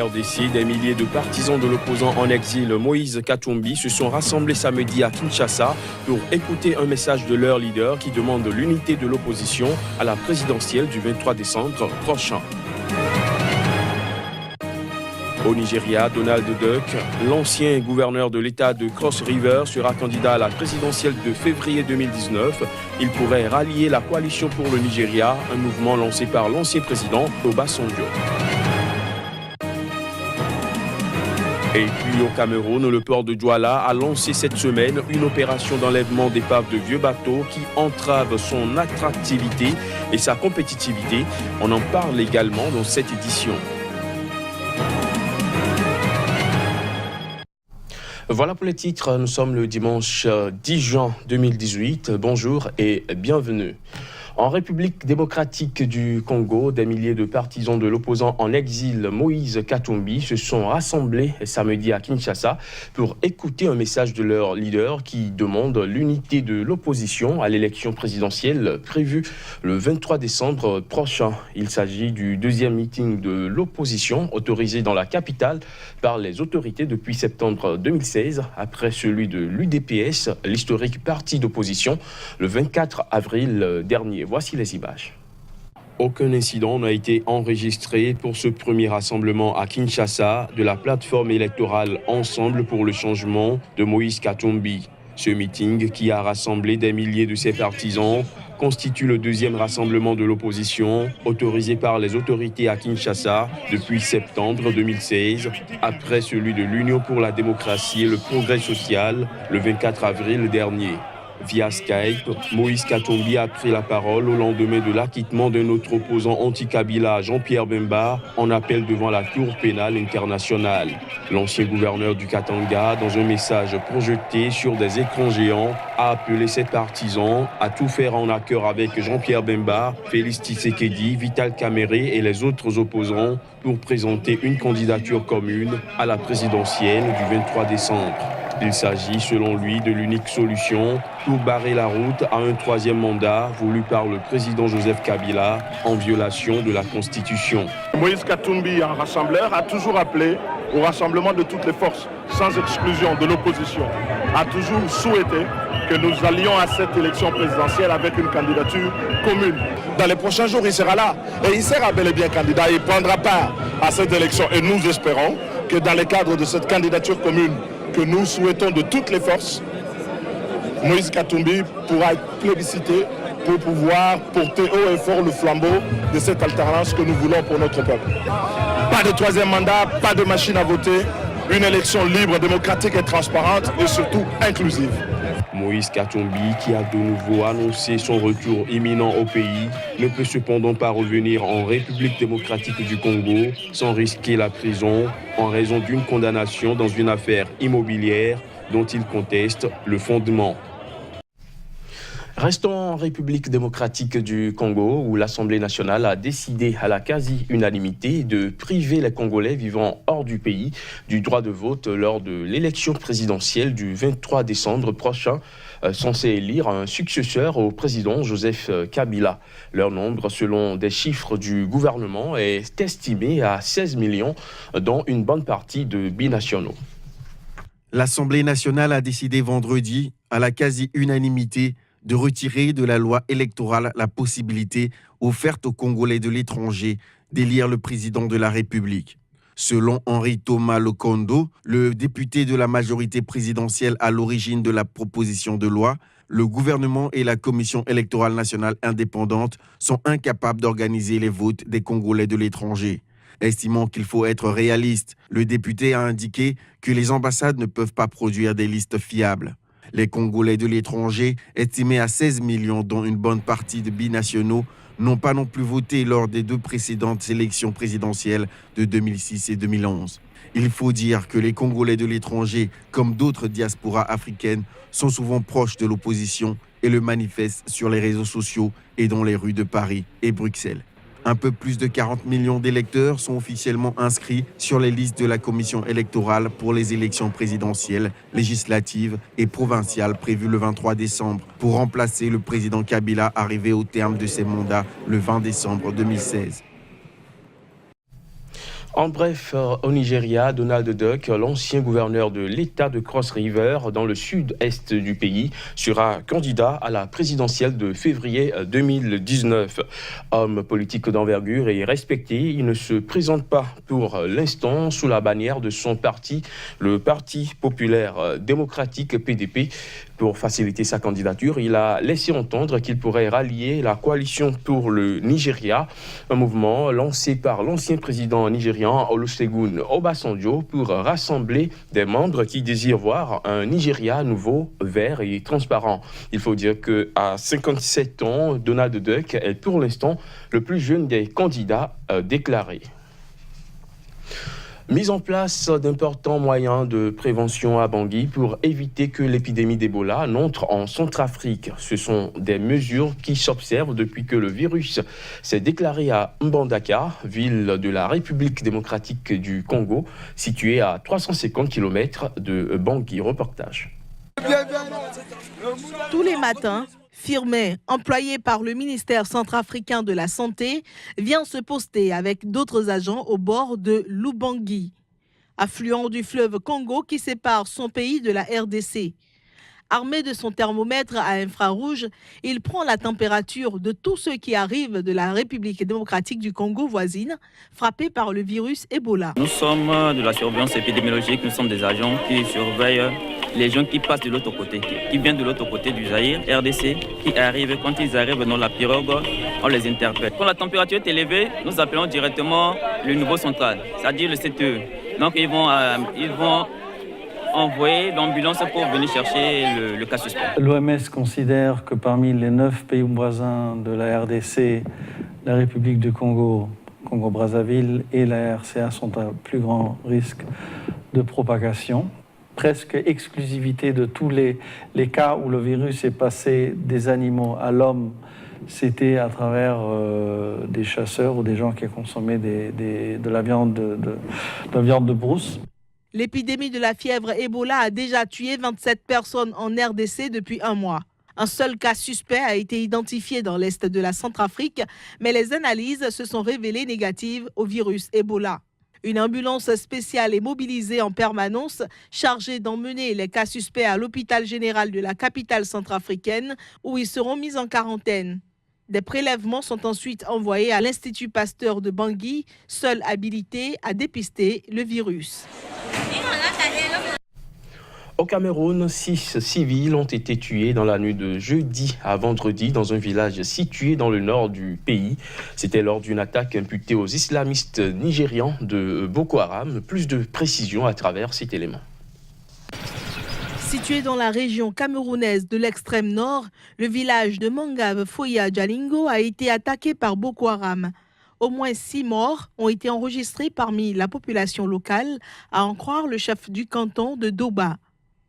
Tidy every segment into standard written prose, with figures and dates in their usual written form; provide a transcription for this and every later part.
RDC, des milliers de partisans de l'opposant en exil Moïse Katumbi se sont rassemblés samedi à Kinshasa pour écouter un message de leur leader qui demande l'unité de l'opposition à la présidentielle du 23 décembre prochain. Au Nigeria, Donald Duck, l'ancien gouverneur de l'État de Cross River, sera candidat à la présidentielle de février 2019. Il pourrait rallier la coalition pour le Nigeria, un mouvement lancé par l'ancien président Obasanjo. Et puis au Cameroun, le port de Douala a lancé cette semaine une opération d'enlèvement d'épaves de vieux bateaux qui entrave son attractivité et sa compétitivité. On en parle également dans cette édition. Voilà pour les titres, nous sommes le dimanche 10 juin 2018. Bonjour et bienvenue. En République démocratique du Congo, des milliers de partisans de l'opposant en exil Moïse Katumbi se sont rassemblés samedi à Kinshasa pour écouter un message de leur leader qui demande l'unité de l'opposition à l'élection présidentielle prévue le 23 décembre prochain. Il s'agit du deuxième meeting de l'opposition autorisé dans la capitale par les autorités depuis septembre 2016, après celui de l'UDPS, l'historique parti d'opposition, le 24 avril dernier. Voici les images. Aucun incident n'a été enregistré pour ce premier rassemblement à Kinshasa de la plateforme électorale Ensemble pour le changement de Moïse Katumbi. Ce meeting, qui a rassemblé des milliers de ses partisans, constitue le deuxième rassemblement de l'opposition autorisé par les autorités à Kinshasa depuis septembre 2016, après celui de l'Union pour la démocratie et le progrès social le 24 avril dernier. Via Skype, Moïse Katumbi a pris la parole au lendemain de l'acquittement d'un autre opposant anti-Kabila, Jean-Pierre Bemba, en appel devant la Cour pénale internationale. L'ancien gouverneur du Katanga, dans un message projeté sur des écrans géants, a appelé ses partisans à tout faire en accord avec Jean-Pierre Bemba, Félix Tshisekedi, Vital Kamerhe et les autres opposants pour présenter une candidature commune à la présidentielle du 23 décembre. Il s'agit, selon lui, de l'unique solution pour barrer la route à un troisième mandat voulu par le président Joseph Kabila en violation de la Constitution. Moïse Katumbi, un rassembleur, a toujours appelé au rassemblement de toutes les forces, sans exclusion de l'opposition, a toujours souhaité que nous allions à cette élection présidentielle avec une candidature commune. Dans les prochains jours, il sera là et il sera bel et bien candidat. Il prendra part à cette élection et nous espérons que dans le cadre de cette candidature commune que nous souhaitons de toutes les forces, Moïse Katumbi pourra être plébiscité pour pouvoir porter haut et fort le flambeau de cette alternance que nous voulons pour notre peuple. Pas de troisième mandat, pas de machine à voter, une élection libre, démocratique et transparente et surtout inclusive. Moïse Katumbi, qui a de nouveau annoncé son retour imminent au pays, ne peut cependant pas revenir en République démocratique du Congo sans risquer la prison en raison d'une condamnation dans une affaire immobilière dont il conteste le fondement. Restons en République démocratique du Congo, où l'Assemblée nationale a décidé à la quasi-unanimité de priver les Congolais vivant hors du pays du droit de vote lors de l'élection présidentielle du 23 décembre prochain, censé élire un successeur au président Joseph Kabila. Leur nombre, selon des chiffres du gouvernement, est estimé à 16 millions, dont une bonne partie de binationaux. L'Assemblée nationale a décidé vendredi, à la quasi-unanimité, de retirer de la loi électorale la possibilité offerte aux Congolais de l'étranger d'élire le président de la République. Selon Henri Thomas Lokondo, le député de la majorité présidentielle à l'origine de la proposition de loi, le gouvernement et la Commission électorale nationale indépendante sont incapables d'organiser les votes des Congolais de l'étranger. Estimant qu'il faut être réaliste, le député a indiqué que les ambassades ne peuvent pas produire des listes fiables. Les Congolais de l'étranger, estimés à 16 millions, dont une bonne partie de binationaux, n'ont pas non plus voté lors des deux précédentes élections présidentielles de 2006 et 2011. Il faut dire que les Congolais de l'étranger, comme d'autres diasporas africaines, sont souvent proches de l'opposition et le manifestent sur les réseaux sociaux et dans les rues de Paris et Bruxelles. Un peu plus de 40 millions d'électeurs sont officiellement inscrits sur les listes de la commission électorale pour les élections présidentielles, législatives et provinciales prévues le 23 décembre pour remplacer le président Kabila arrivé au terme de ses mandats le 20 décembre 2016. En bref, au Nigeria, Donald Duck, l'ancien gouverneur de l'État de Cross River, dans le sud-est du pays, sera candidat à la présidentielle de février 2019. Homme politique d'envergure et respecté, il ne se présente pas pour l'instant sous la bannière de son parti, le Parti populaire démocratique PDP. Pour faciliter sa candidature, il a laissé entendre qu'il pourrait rallier la coalition pour le Nigeria, un mouvement lancé par l'ancien président nigérian Olusegun Obasanjo pour rassembler des membres qui désirent voir un Nigeria nouveau, vert et transparent. Il faut dire qu'à 57 ans, Donald Duck est pour l'instant le plus jeune des candidats déclarés. Mise en place d'importants moyens de prévention à Bangui pour éviter que l'épidémie d'Ebola n'entre en Centrafrique. Ce sont des mesures qui s'observent depuis que le virus s'est déclaré à Mbandaka, ville de la République démocratique du Congo, située à 350 km de Bangui. Reportage. Tous les matins, Firmin, employé par le ministère centrafricain de la Santé, vient se poster avec d'autres agents au bord de l'Ubangi, affluent du fleuve Congo qui sépare son pays de la RDC. Armé de son thermomètre à infrarouge, il prend la température de tous ceux qui arrivent de la République démocratique du Congo voisine, frappés par le virus Ebola. Nous sommes de la surveillance épidémiologique, nous sommes des agents qui surveillent les gens qui passent de l'autre côté, qui viennent de l'autre côté du Zaïre, RDC, qui arrivent. Quand ils arrivent dans la pirogue, on les interpelle. Quand la température est élevée, nous appelons directement le niveau central, c'est-à-dire le CTE. Donc ils vont envoyer l'ambulance pour venir chercher le cas suspect. L'OMS considère que parmi les 9 pays voisins de la RDC, la République du Congo, Congo-Brazzaville et la RCA sont à plus grand risque de propagation. Presque exclusivité de tous les cas où le virus est passé des animaux à l'homme, c'était à travers des chasseurs ou des gens qui consommaient de la viande de brousse. L'épidémie de la fièvre Ebola a déjà tué 27 personnes en RDC depuis un mois. Un seul cas suspect a été identifié dans l'est de la Centrafrique, mais les analyses se sont révélées négatives au virus Ebola. Une ambulance spéciale est mobilisée en permanence, chargée d'emmener les cas suspects à l'hôpital général de la capitale centrafricaine, où ils seront mis en quarantaine. Des prélèvements sont ensuite envoyés à l'Institut Pasteur de Bangui, seul habilité à dépister le virus. Au Cameroun, 6 civils ont été tués dans la nuit de jeudi à vendredi dans un village situé dans le nord du pays. C'était lors d'une attaque imputée aux islamistes nigérians de Boko Haram. Plus de précisions à travers cet élément. Situé dans la région camerounaise de l'extrême nord, le village de Mangave Foya Jalingo a été attaqué par Boko Haram. Au moins 6 morts ont été enregistrés parmi la population locale, à en croire le chef du canton de Doba.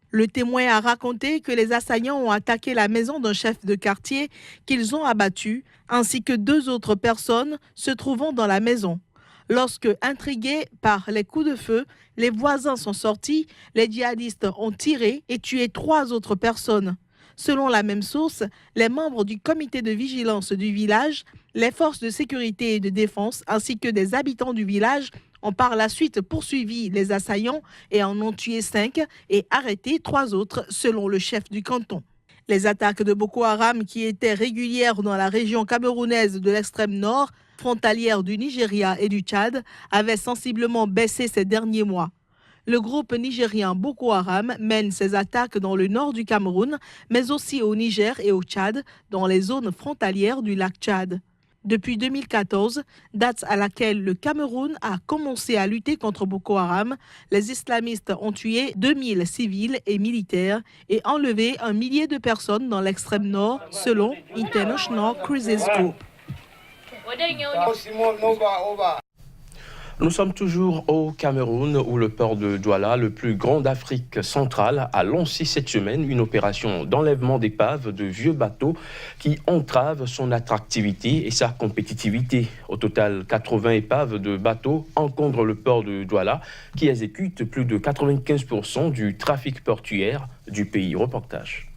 Le témoin a raconté que les assaillants ont attaqué la maison d'un chef de quartier qu'ils ont abattu, ainsi que 2 autres personnes se trouvant dans la maison. Lorsque, intrigués par les coups de feu, les voisins sont sortis, les djihadistes ont tiré et tué 3 autres personnes. Selon la même source, les membres du comité de vigilance du village, les forces de sécurité et de défense, ainsi que des habitants du village ont par la suite poursuivi les assaillants et en ont tué 5 et arrêté 3 autres, selon le chef du canton. Les attaques de Boko Haram, qui étaient régulières dans la région camerounaise de l'extrême nord, frontalière du Nigeria et du Tchad, avaient sensiblement baissé ces derniers mois. Le groupe nigérien Boko Haram mène ses attaques dans le nord du Cameroun, mais aussi au Niger et au Tchad, dans les zones frontalières du lac Tchad. Depuis 2014, date à laquelle le Cameroun a commencé à lutter contre Boko Haram, les islamistes ont tué 2000 civils et militaires et enlevé 1 millier de personnes dans l'extrême nord, selon International Crisis Group. Nous sommes toujours au Cameroun où le port de Douala, le plus grand d'Afrique centrale, a lancé cette semaine une opération d'enlèvement d'épaves de vieux bateaux qui entravent son attractivité et sa compétitivité. Au total, 80 épaves de bateaux encombrent le port de Douala qui exécute plus de 95% du trafic portuaire du pays. Reportage.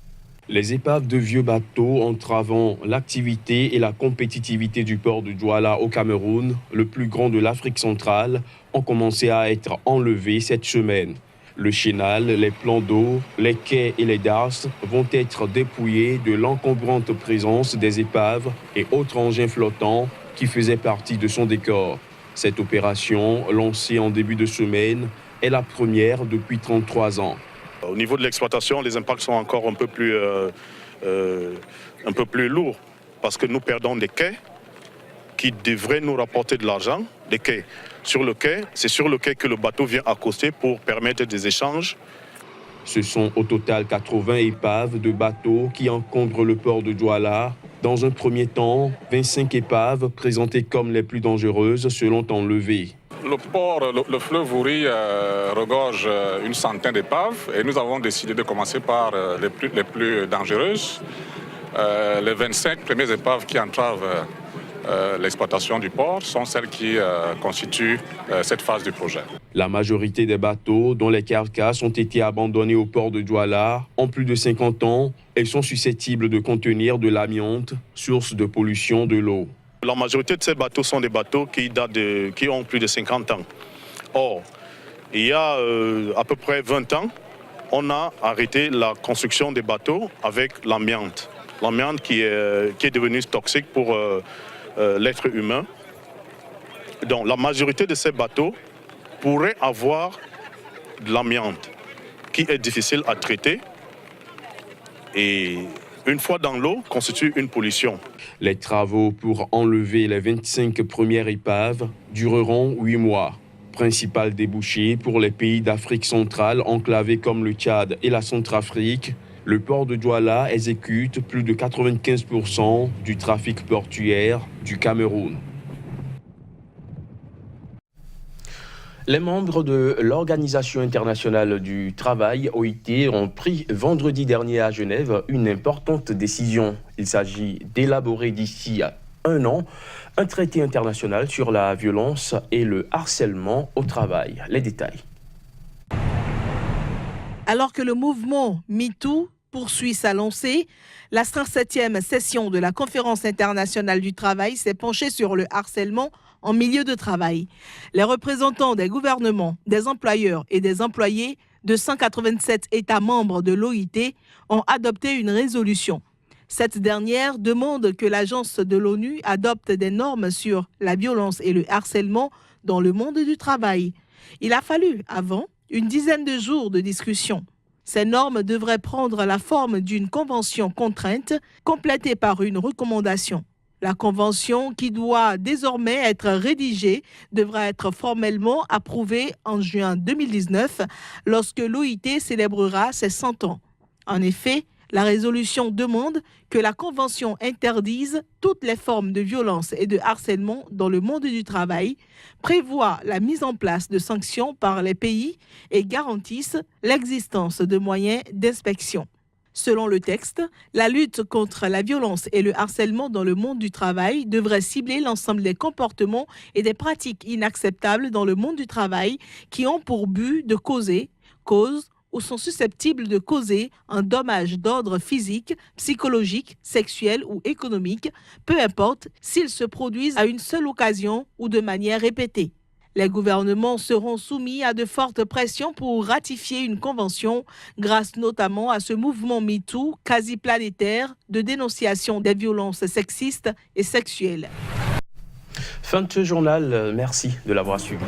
Les épaves de vieux bateaux entravant l'activité et la compétitivité du port de Douala au Cameroun, le plus grand de l'Afrique centrale, ont commencé à être enlevées cette semaine. Le chénal, les plans d'eau, les quais et les darses vont être dépouillés de l'encombrante présence des épaves et autres engins flottants qui faisaient partie de son décor. Cette opération, lancée en début de semaine, est la première depuis 33 ans. Au niveau de l'exploitation, les impacts sont encore un peu plus lourds parce que nous perdons des quais qui devraient nous rapporter de l'argent. Des quais. C'est sur le quai que le bateau vient accoster pour permettre des échanges. Ce sont au total 80 épaves de bateaux qui encombrent le port de Douala. Dans un premier temps, 25 épaves présentées comme les plus dangereuses seront enlevées. Le port, le fleuve Ouri regorge une centaine d'épaves et nous avons décidé de commencer par les plus dangereuses. Les 25 premières épaves qui entravent l'exploitation du port sont celles qui constituent cette phase du projet. La majorité des bateaux dont les carcasses ont été abandonnées au port de Douala ont plus de 50 ans et sont susceptibles de contenir de l'amiante, source de pollution de l'eau. La majorité de ces bateaux sont des bateaux qui ont plus de 50 ans. Or, il y a à peu près 20 ans, on a arrêté la construction des bateaux avec l'amiante. L'amiante qui est devenue toxique pour l'être humain. Donc la majorité de ces bateaux pourraient avoir de l'amiante qui est difficile à traiter et une fois dans l'eau constitue une pollution. Les travaux pour enlever les 25 premières épaves dureront 8 mois. Principal débouché pour les pays d'Afrique centrale enclavés comme le Tchad et la Centrafrique, le port de Douala exécute plus de 95% du trafic portuaire du Cameroun. Les membres de l'Organisation internationale du travail, OIT, ont pris vendredi dernier à Genève une importante décision. Il s'agit d'élaborer d'ici à 1 an un traité international sur la violence et le harcèlement au travail. Les détails. Alors que le mouvement MeToo poursuit sa lancée, la 107e session de la Conférence internationale du travail s'est penchée sur le harcèlement en milieu de travail. Les représentants des gouvernements, des employeurs et des employés de 187 États membres de l'OIT ont adopté une résolution. Cette dernière demande que l'agence de l'ONU adopte des normes sur la violence et le harcèlement dans le monde du travail. Il a fallu, avant, une dizaine de jours de discussion. Ces normes devraient prendre la forme d'une convention contrainte, complétée par une recommandation. La convention, qui doit désormais être rédigée, devra être formellement approuvée en juin 2019, lorsque l'OIT célébrera ses 100 ans. En effet, la résolution demande que la convention interdise toutes les formes de violence et de harcèlement dans le monde du travail, prévoit la mise en place de sanctions par les pays et garantisse l'existence de moyens d'inspection. Selon le texte, la lutte contre la violence et le harcèlement dans le monde du travail devrait cibler l'ensemble des comportements et des pratiques inacceptables dans le monde du travail qui ont pour but de causent ou sont susceptibles de causer un dommage d'ordre physique, psychologique, sexuel ou économique, peu importe s'ils se produisent à une seule occasion ou de manière répétée. Les gouvernements seront soumis à de fortes pressions pour ratifier une convention, grâce notamment à ce mouvement MeToo quasi planétaire de dénonciation des violences sexistes et sexuelles. Fin de ce journal, merci de l'avoir suivi.